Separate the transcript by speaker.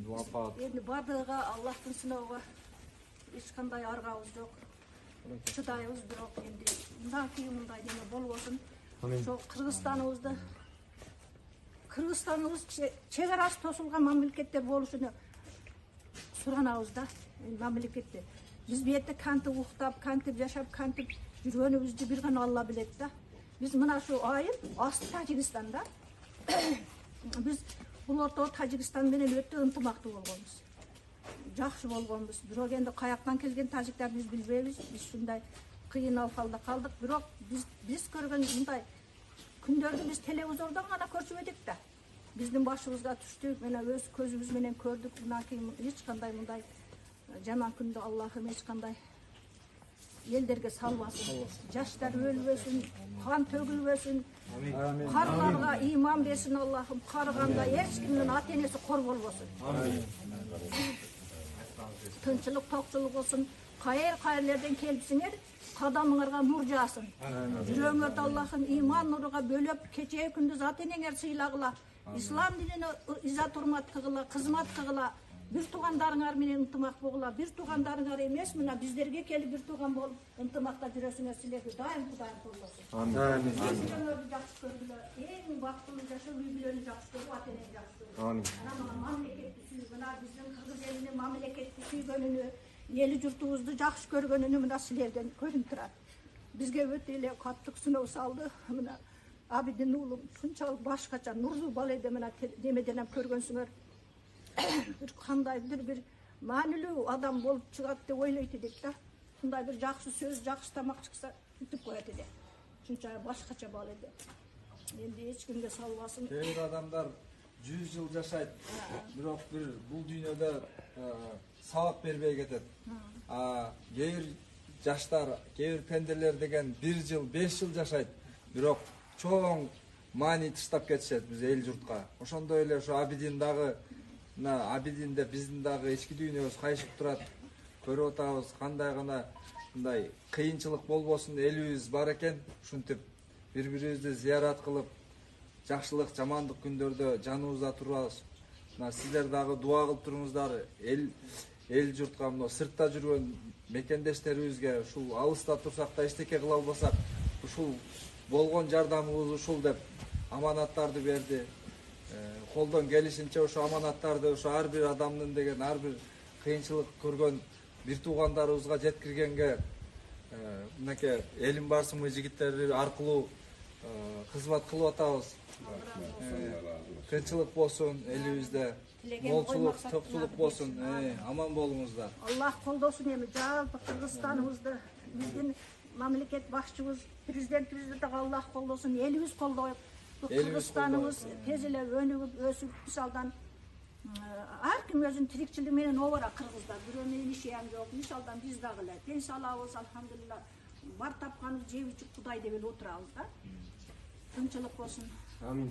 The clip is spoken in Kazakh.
Speaker 1: Вафат.
Speaker 2: Endi bardığıga Allah'ın sınavıga hiç kanday argabız yok. Çıdayımız yok endi. Bundan keyin bunday deme bol olsun. Şu Kırgızstanımız çegarası tosulgan mamleketler boluşunu suranabız da mamlekette. Biz bu yerde kantip uktap, kantip yaşap, kantip yürüyönübüzdü bir gana Allah bilet da. Biz mına şu ayın aslı Tacikistan'da. Biz bu orta Tacikistan menen ötө ынтымактуу болгонбуз. Жакшы болгонбуз. Бирок энди каяктан келген тажиктер биз билбейбиз. Биз ушундай кыйын алфалда калдык. Бирок биз көргөн мындай күндөрдү биз телевизордон гана көрчүп эдик да. Биздин башыбызга түштү, мына өз көзүбүз менен көрдүк. Мындан кийин эч кандай мындай жаман күндө Аллахым эч кандай елдерге салбасын, жаштар өлбөсүн, қан төгүлбөсүн, карыларга иман берсин Аллахым, карыганда эч кимдин ата энеси кор болбосун. Тынчылык, токчулук болсун, кайерлерден келипсиңер, кадамыңарга нур жаасын. Жүрөгүңөрдү Аллахым иман нуруга бөлөп, кечээ күндүз ата энеңер сыйлагыла, ислам динине иззат урмат кыгыла, кызмат кыгыла. Bir tuğanlarınlar menen ынтымак болгула, bir tuğanlarınlar эмес, мына биздерге келип bir tuğan болуп ынтымакта жүрөсүңөр силерге дайым Кудайым колдосун. Амин. Силерди жакшы көргүлө, эң бактылуу жашоо үй-бүлөнү жакшы көрүп, ата энени жакшы көрүп. Амин. Анан мамлекетти сүйгөнү, биздин кыргыз элинин мамлекетти сүйгөнүнү, эли журтубузду жакшы көргөнүнү мына силерден көрүнүп турат. Бизге өтө эле каттык сыноо салды. Мына Абидин уулум ушунчалык башкача нурлуу бала эди, мына демеден ham көргөнсүңөр. Bir kandaydır bir manülü adam bolup çıgat dep ойлойт edek da. Şunday bir jakşı söz, jakşı tamak çıksa ütüp koyat ede. Şuncha başkaça bal ede. Endi hiç kimge salbasın.
Speaker 1: Keyir adamlar 100 yıl yaşayt. Bирок bir bul dünyada sabak berбей кетет. Keyir жаштар, keyir pendeler degen 1 yıl, 5 yıl yaşayt. Bирок çoğun mani tıştap ketişet biz el jurtка. Ошондой эле şu Абидинде биздин дагы ички дүйнөбүз кайышып турат. Көрүп атабыз кандай гана мындай кыйынчылык болбосун, элибиз бар экен. Ушинтип бири-бирибизди зыярат кылып, жакшылык, жамандык күндөрдө жаныбызда турабыз. Сиздер дагы дуа кылып туруңуздар. Эл журтка, мына сыртта жүргөн мекендештерибизге, ушул алыста турсак да эчтеке кыла албасак, ушул болгон жардамыбыз ушул деп аманаттарды берди. Koldan gelişince o amanatlarda şu her bir adamın degen her bir kıyınçılık көргөн bir tuğandarımızga jetkirgenge mınake elim barsın mı jigitleri arkılуу hizmet kılıp atabız. Kıyınçılık bolsun elibizde, molçuluk, tokçuluk bolsun, aman bolуңуздар.
Speaker 2: Allah koldosun emi, жалпы Kırgızstanımızda bizden mamleket başçımız, prezidentimiz de Allah koldosun, elimiz koldoyup. Bu Kırgızstanımız tez ele önüp ösüp misaldan her kim özün tirikçiliği menen ovara Kırgızlar. Birömeyin işi hem yok. Misaldan biz dağıla. Tens alabız elhamdülillah. Bar tapkanız jep içip Kuday dep ele oturabız da. Tınçılık olsun. Amin.